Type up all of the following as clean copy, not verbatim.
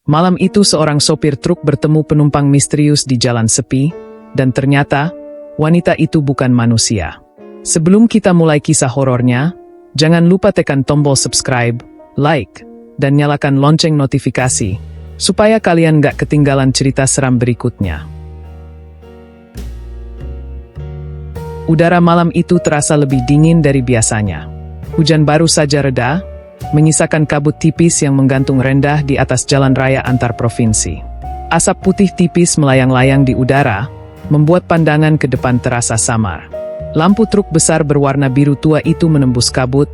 Malam itu seorang sopir truk bertemu penumpang misterius di jalan sepi, dan ternyata, wanita itu bukan manusia. Sebelum kita mulai kisah horornya, jangan lupa tekan tombol subscribe, like, dan nyalakan lonceng notifikasi, supaya kalian gak ketinggalan cerita seram berikutnya. Udara malam itu terasa lebih dingin dari biasanya. Hujan baru saja reda, menyisakan kabut tipis yang menggantung rendah di atas jalan raya antar provinsi. Asap putih tipis melayang-layang di udara, membuat pandangan ke depan terasa samar. Lampu truk besar berwarna biru tua itu menembus kabut,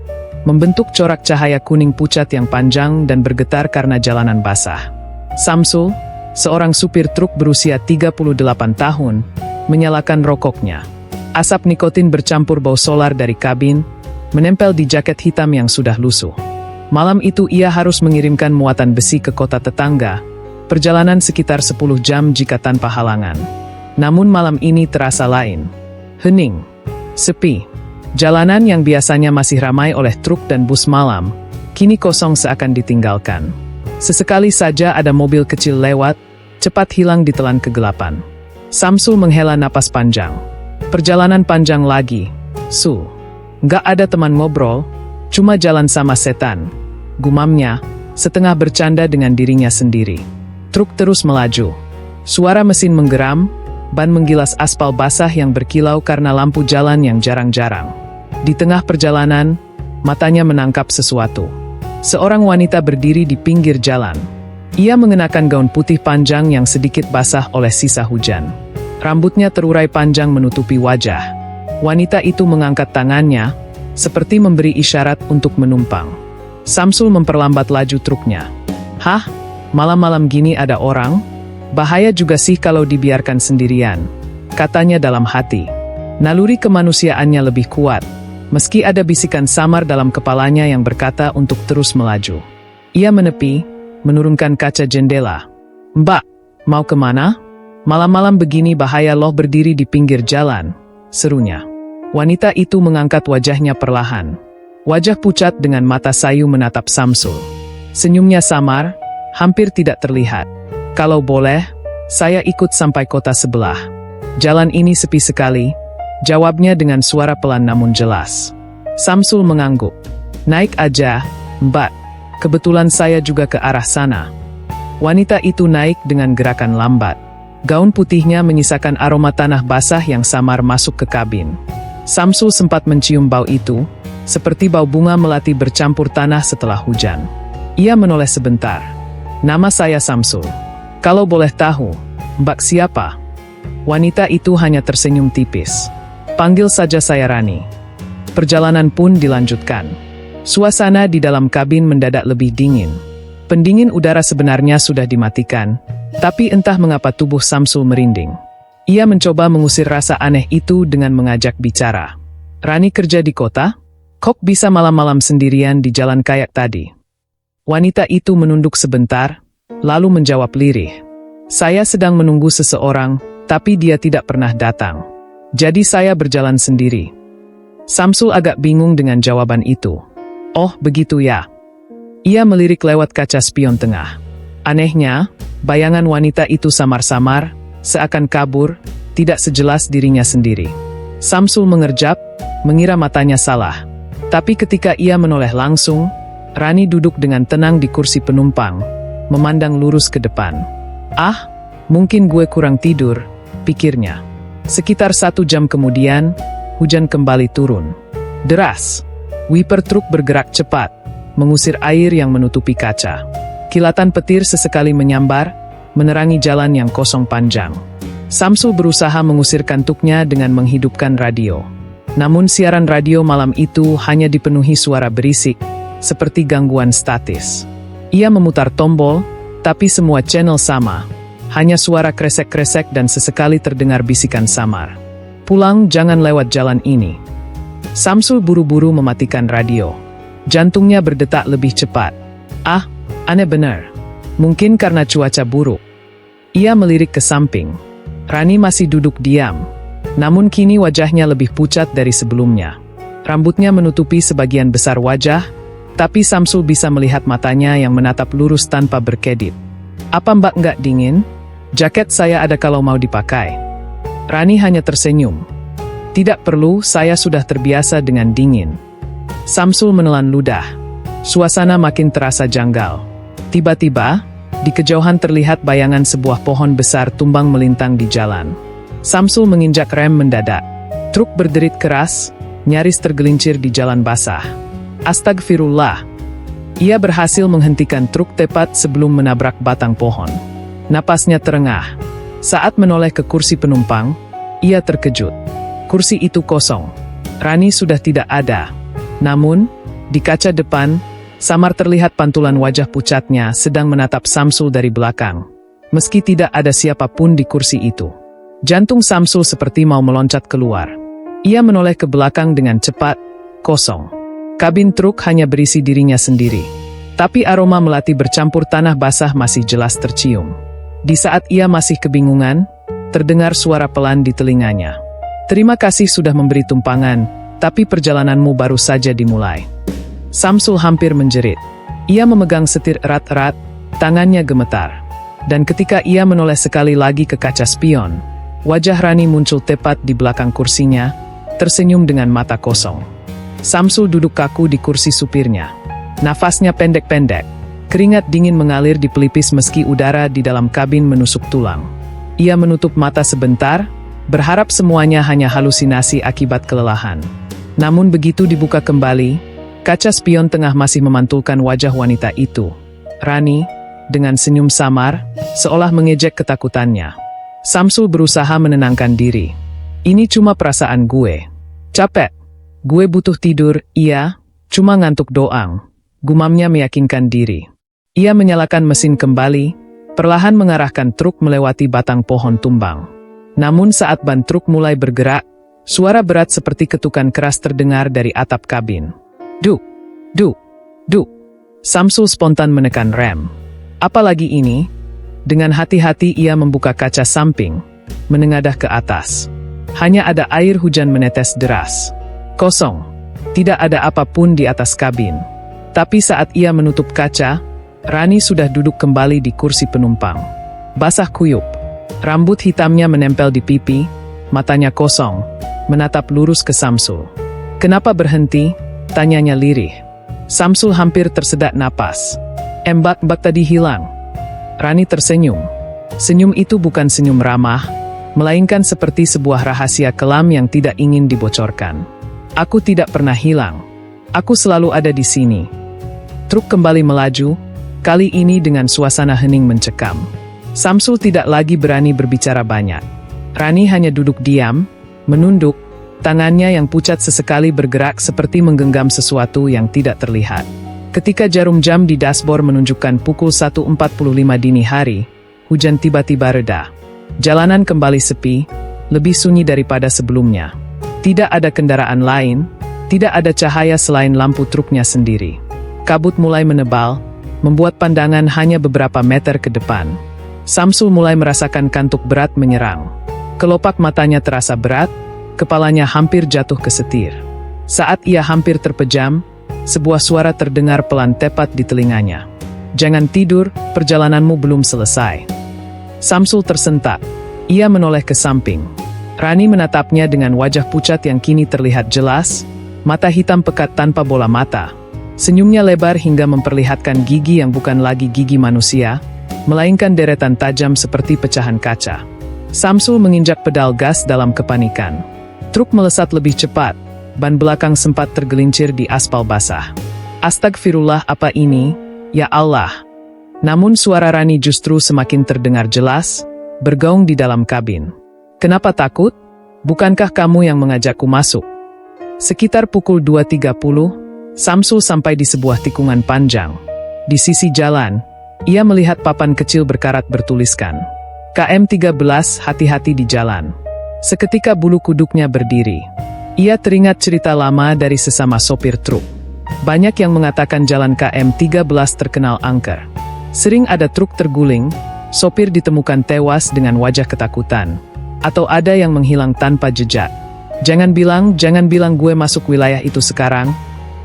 membentuk corak cahaya kuning pucat yang panjang dan bergetar karena jalanan basah. Samsul, seorang supir truk berusia 38 tahun, menyalakan rokoknya. Asap nikotin bercampur bau solar dari kabin, menempel di jaket hitam yang sudah lusuh. Malam itu ia harus mengirimkan muatan besi ke kota tetangga, perjalanan sekitar 10 jam jika tanpa halangan. Namun malam ini terasa lain. Hening, sepi. Jalanan yang biasanya masih ramai oleh truk dan bus malam, kini kosong seakan ditinggalkan. Sesekali saja ada mobil kecil lewat, cepat hilang ditelan kegelapan. Samsul menghela napas panjang. Perjalanan panjang lagi. Gak ada teman ngobrol, cuma jalan sama setan, gumamnya, setengah bercanda dengan dirinya sendiri. Truk terus melaju. Suara mesin menggeram, ban menggilas aspal basah yang berkilau karena lampu jalan yang jarang-jarang. Di tengah perjalanan, matanya menangkap sesuatu. Seorang wanita berdiri di pinggir jalan. Ia mengenakan gaun putih panjang yang sedikit basah oleh sisa hujan. Rambutnya terurai panjang menutupi wajah. Wanita itu mengangkat tangannya, seperti memberi isyarat untuk menumpang. Samsul memperlambat laju truknya. Hah? Malam-malam gini ada orang? Bahaya juga sih kalau dibiarkan sendirian, katanya dalam hati. Naluri kemanusiaannya lebih kuat, meski ada bisikan samar dalam kepalanya yang berkata untuk terus melaju. Ia menepi, menurunkan kaca jendela. Mbak, mau kemana? Malam-malam begini bahaya loh berdiri di pinggir jalan, serunya. Wanita itu mengangkat wajahnya perlahan. Wajah pucat dengan mata sayu menatap Samsul. Senyumnya samar, hampir tidak terlihat. Kalau boleh, saya ikut sampai kota sebelah. Jalan ini sepi sekali, jawabnya dengan suara pelan namun jelas. Samsul mengangguk. Naik aja, Mbak. Kebetulan saya juga ke arah sana. Wanita itu naik dengan gerakan lambat. Gaun putihnya menyisakan aroma tanah basah yang samar masuk ke kabin. Samsul sempat mencium bau itu, seperti bau bunga melati bercampur tanah setelah hujan. Ia menoleh sebentar. Nama saya Samsul. Kalau boleh tahu, Mbak siapa? Wanita itu hanya tersenyum tipis. Panggil saja saya Rani. Perjalanan pun dilanjutkan. Suasana di dalam kabin mendadak lebih dingin. Pendingin udara sebenarnya sudah dimatikan, tapi entah mengapa tubuh Samsul merinding. Ia mencoba mengusir rasa aneh itu dengan mengajak bicara. Rani kerja di kota? Kok bisa malam-malam sendirian di jalan kayak tadi? Wanita itu menunduk sebentar, lalu menjawab lirih. Saya sedang menunggu seseorang, tapi dia tidak pernah datang. Jadi saya berjalan sendiri. Samsul agak bingung dengan jawaban itu. Oh, begitu ya. Ia melirik lewat kaca spion tengah. Anehnya, bayangan wanita itu samar-samar, seakan kabur, tidak sejelas dirinya sendiri. Samsul mengerjap, mengira matanya salah. Tapi ketika ia menoleh langsung, Rani duduk dengan tenang di kursi penumpang, memandang lurus ke depan. Ah, mungkin gue kurang tidur, pikirnya. Sekitar 1 jam kemudian, hujan kembali turun. Deras. Wiper truk bergerak cepat, mengusir air yang menutupi kaca. Kilatan petir sesekali menyambar, menerangi jalan yang kosong panjang. Samsul berusaha mengusir kantuknya dengan menghidupkan radio. Namun siaran radio malam itu hanya dipenuhi suara berisik, seperti gangguan statis. Ia memutar tombol, tapi semua channel sama. Hanya suara kresek-kresek dan sesekali terdengar bisikan samar. Pulang jangan lewat jalan ini. Samsul buru-buru mematikan radio. Jantungnya berdetak lebih cepat. Ah, aneh benar. Mungkin karena cuaca buruk. Ia melirik ke samping. Rani masih duduk diam. Namun kini wajahnya lebih pucat dari sebelumnya. Rambutnya menutupi sebagian besar wajah, tapi Samsul bisa melihat matanya yang menatap lurus tanpa berkedip. Apa Mbak nggak dingin? Jaket saya ada kalau mau dipakai. Rani hanya tersenyum. Tidak perlu, saya sudah terbiasa dengan dingin. Samsul menelan ludah. Suasana makin terasa janggal. Tiba-tiba, di kejauhan terlihat bayangan sebuah pohon besar tumbang melintang di jalan. Samsul menginjak rem mendadak. Truk berderit keras, nyaris tergelincir di jalan basah. Astagfirullah. Ia berhasil menghentikan truk tepat sebelum menabrak batang pohon. Napasnya terengah. Saat menoleh ke kursi penumpang, ia terkejut. Kursi itu kosong. Rani sudah tidak ada. Namun, di kaca depan, samar terlihat pantulan wajah pucatnya sedang menatap Samsul dari belakang. Meski tidak ada siapapun di kursi itu. Jantung Samsul seperti mau meloncat keluar. Ia menoleh ke belakang dengan cepat, kosong. Kabin truk hanya berisi dirinya sendiri. Tapi aroma melati bercampur tanah basah masih jelas tercium. Di saat ia masih kebingungan, terdengar suara pelan di telinganya. Terima kasih sudah memberi tumpangan, tapi perjalananmu baru saja dimulai. Samsul hampir menjerit. Ia memegang setir erat-erat, tangannya gemetar. Dan ketika ia menoleh sekali lagi ke kaca spion, wajah Rani muncul tepat di belakang kursinya, tersenyum dengan mata kosong. Samsul duduk kaku di kursi supirnya. Nafasnya pendek-pendek. Keringat dingin mengalir di pelipis meski udara di dalam kabin menusuk tulang. Ia menutup mata sebentar, berharap semuanya hanya halusinasi akibat kelelahan. Namun begitu dibuka kembali, kaca spion tengah masih memantulkan wajah wanita itu. Rani, dengan senyum samar, seolah mengejek ketakutannya. Samsul berusaha menenangkan diri. Ini cuma perasaan gue. Capek. Gue butuh tidur, iya, cuma ngantuk doang. Gumamnya meyakinkan diri. Ia menyalakan mesin kembali, perlahan mengarahkan truk melewati batang pohon tumbang. Namun saat ban truk mulai bergerak, suara berat seperti ketukan keras terdengar dari atap kabin. Duk, duk, duk. Samsul spontan menekan rem. Apalagi ini? Dengan hati-hati ia membuka kaca samping, menengadah ke atas. Hanya ada air hujan menetes deras. Kosong. Tidak ada apapun di atas kabin. Tapi saat ia menutup kaca, Rani sudah duduk kembali di kursi penumpang. Basah kuyup. Rambut hitamnya menempel di pipi, matanya kosong, menatap lurus ke Samsul. Kenapa berhenti? Tanyanya lirih. Samsul hampir tersedak napas. Mbak tadi hilang. Rani tersenyum. Senyum itu bukan senyum ramah, melainkan seperti sebuah rahasia kelam yang tidak ingin dibocorkan. Aku tidak pernah hilang. Aku selalu ada di sini. Truk kembali melaju, kali ini dengan suasana hening mencekam. Samsul tidak lagi berani berbicara banyak. Rani hanya duduk diam, menunduk, tangannya yang pucat sesekali bergerak seperti menggenggam sesuatu yang tidak terlihat. Ketika jarum jam di dashboard menunjukkan pukul 1.45 dini hari, hujan tiba-tiba reda. Jalanan kembali sepi, lebih sunyi daripada sebelumnya. Tidak ada kendaraan lain, tidak ada cahaya selain lampu truknya sendiri. Kabut mulai menebal, membuat pandangan hanya beberapa meter ke depan. Samsul mulai merasakan kantuk berat menyerang. Kelopak matanya terasa berat, kepalanya hampir jatuh ke setir. Saat ia hampir terpejam, sebuah suara terdengar pelan tepat di telinganya. Jangan tidur, perjalananmu belum selesai. Samsul tersentak. Ia menoleh ke samping. Rani menatapnya dengan wajah pucat yang kini terlihat jelas, mata hitam pekat tanpa bola mata. Senyumnya lebar hingga memperlihatkan gigi yang bukan lagi gigi manusia, melainkan deretan tajam seperti pecahan kaca. Samsul menginjak pedal gas dalam kepanikan. Truk melesat lebih cepat, ban belakang sempat tergelincir di aspal basah. Astagfirullah, apa ini? Ya Allah! Namun suara Rani justru semakin terdengar jelas, bergaung di dalam kabin. Kenapa takut? Bukankah kamu yang mengajakku masuk? Sekitar pukul 2.30, Samsul sampai di sebuah tikungan panjang. Di sisi jalan, ia melihat papan kecil berkarat bertuliskan, KM13, hati-hati di jalan. Seketika bulu kuduknya berdiri. Ia teringat cerita lama dari sesama sopir truk. Banyak yang mengatakan jalan KM13 terkenal angker. Sering ada truk terguling, sopir ditemukan tewas dengan wajah ketakutan. Atau ada yang menghilang tanpa jejak. Jangan bilang gue masuk wilayah itu sekarang,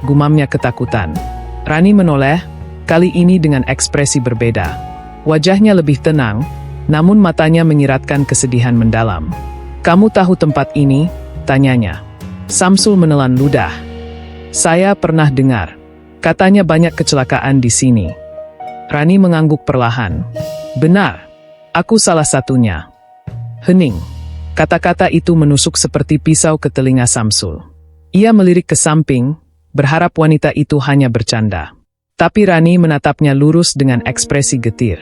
gumamnya ketakutan. Rani menoleh, kali ini dengan ekspresi berbeda. Wajahnya lebih tenang, namun matanya menyiratkan kesedihan mendalam. "Kamu tahu tempat ini?" tanyanya. Samsul menelan ludah. "Saya pernah dengar. Katanya banyak kecelakaan di sini." Rani mengangguk perlahan. "Benar. Aku salah satunya." Hening. Kata-kata itu menusuk seperti pisau ke telinga Samsul. Ia melirik ke samping, berharap wanita itu hanya bercanda. Tapi Rani menatapnya lurus dengan ekspresi getir.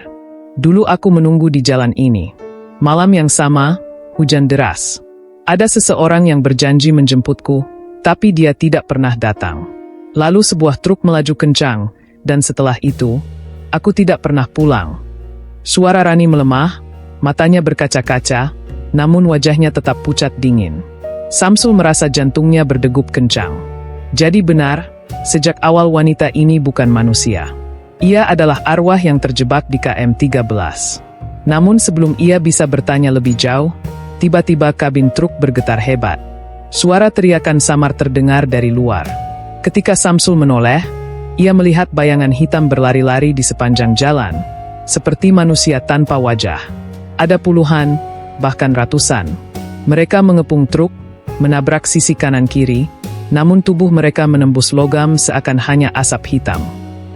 "Dulu aku menunggu di jalan ini. Malam yang sama, hujan deras. Ada seseorang yang berjanji menjemputku, tapi dia tidak pernah datang. Lalu sebuah truk melaju kencang, dan setelah itu, aku tidak pernah pulang." Suara Rani melemah, matanya berkaca-kaca, namun wajahnya tetap pucat dingin. Samsul merasa jantungnya berdegup kencang. Jadi benar, sejak awal wanita ini bukan manusia. Ia adalah arwah yang terjebak di KM13. Namun sebelum ia bisa bertanya lebih jauh, tiba-tiba kabin truk bergetar hebat. Suara teriakan samar terdengar dari luar. Ketika Samsul menoleh, ia melihat bayangan hitam berlari-lari di sepanjang jalan, seperti manusia tanpa wajah. Ada puluhan, bahkan ratusan. Mereka mengepung truk, menabrak sisi kanan-kiri, namun tubuh mereka menembus logam seakan hanya asap hitam.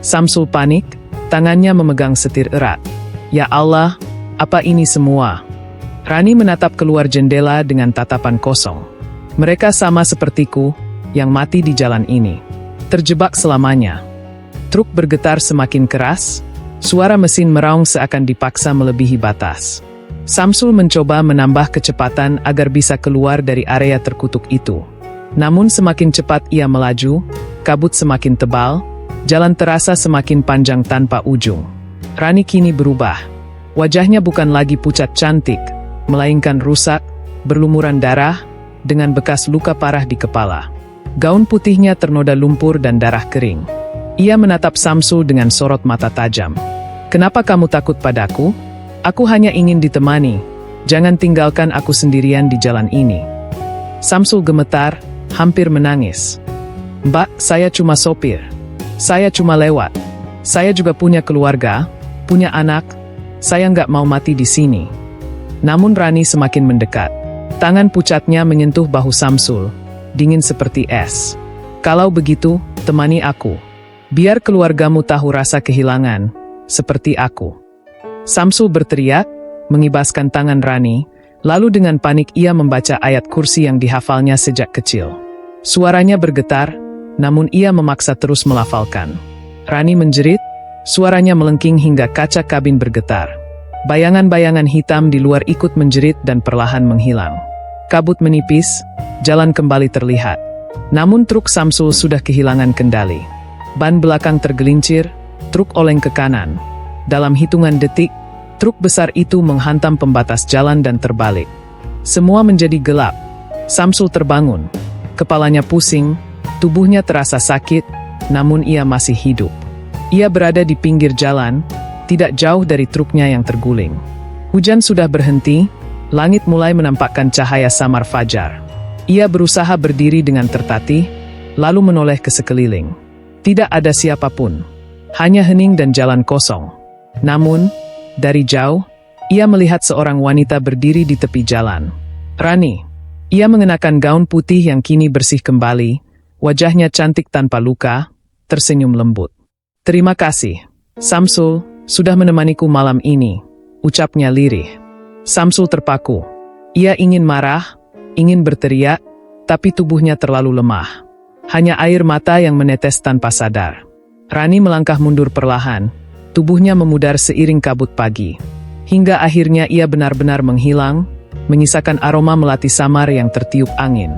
Samsul panik, tangannya memegang setir erat. "Ya Allah, apa ini semua?" Rani menatap keluar jendela dengan tatapan kosong. "Mereka sama sepertiku, yang mati di jalan ini. Terjebak selamanya." Truk bergetar semakin keras, suara mesin meraung seakan dipaksa melebihi batas. Samsul mencoba menambah kecepatan agar bisa keluar dari area terkutuk itu. Namun semakin cepat ia melaju, kabut semakin tebal, jalan terasa semakin panjang tanpa ujung. Rani kini berubah. Wajahnya bukan lagi pucat cantik, melainkan rusak, berlumuran darah, dengan bekas luka parah di kepala. Gaun putihnya ternoda lumpur dan darah kering. Ia menatap Samsul dengan sorot mata tajam. "Kenapa kamu takut padaku? Aku hanya ingin ditemani. Jangan tinggalkan aku sendirian di jalan ini." Samsul gemetar, hampir menangis. "Mbak, saya cuma sopir. Saya cuma lewat. Saya juga punya keluarga, punya anak. Saya nggak mau mati di sini." Namun Rani semakin mendekat. Tangan pucatnya menyentuh bahu Samsul, dingin seperti es. "Kalau begitu, temani aku. Biar keluargamu tahu rasa kehilangan, seperti aku." Samsul berteriak, mengibaskan tangan Rani, lalu dengan panik ia membaca ayat kursi yang dihafalnya sejak kecil. Suaranya bergetar, namun ia memaksa terus melafalkan. Rani menjerit, suaranya melengking hingga kaca kabin bergetar. Bayangan-bayangan hitam di luar ikut menjerit dan perlahan menghilang. Kabut menipis, jalan kembali terlihat. Namun truk Samsul sudah kehilangan kendali. Ban belakang tergelincir, truk oleng ke kanan. Dalam hitungan detik, truk besar itu menghantam pembatas jalan dan terbalik. Semua menjadi gelap. Samsul terbangun. Kepalanya pusing, tubuhnya terasa sakit, namun ia masih hidup. Ia berada di pinggir jalan, tidak jauh dari truknya yang terguling. Hujan sudah berhenti, langit mulai menampakkan cahaya samar fajar. Ia berusaha berdiri dengan tertatih, lalu menoleh ke sekeliling. Tidak ada siapapun, hanya hening dan jalan kosong. Namun, dari jauh, ia melihat seorang wanita berdiri di tepi jalan. Rani. Ia mengenakan gaun putih yang kini bersih kembali, wajahnya cantik tanpa luka, tersenyum lembut. "Terima kasih, Samsul, sudah menemaniku malam ini," ucapnya lirih. Samsul terpaku. Ia ingin marah, ingin berteriak, tapi tubuhnya terlalu lemah. Hanya air mata yang menetes tanpa sadar. Rani melangkah mundur perlahan, tubuhnya memudar seiring kabut pagi. Hingga akhirnya ia benar-benar menghilang, menyisakan aroma melati samar yang tertiup angin.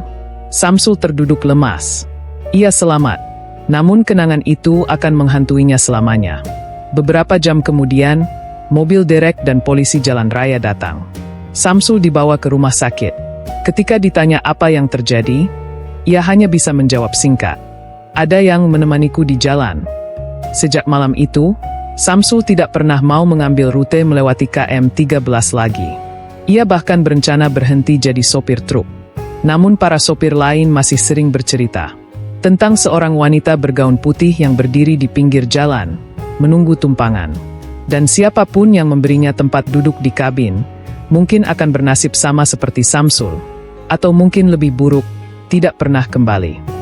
Samsul terduduk lemas. Ia selamat, namun kenangan itu akan menghantuinya selamanya. Beberapa jam kemudian, mobil derek dan polisi jalan raya datang. Samsul dibawa ke rumah sakit. Ketika ditanya apa yang terjadi, ia hanya bisa menjawab singkat, "Ada yang menemaniku di jalan." Sejak malam itu, Samsul tidak pernah mau mengambil rute melewati KM13 lagi. Ia bahkan berencana berhenti jadi sopir truk. Namun para sopir lain masih sering bercerita tentang seorang wanita bergaun putih yang berdiri di pinggir jalan, menunggu tumpangan. Dan siapapun yang memberinya tempat duduk di kabin, mungkin akan bernasib sama seperti Samsul, atau mungkin lebih buruk, tidak pernah kembali.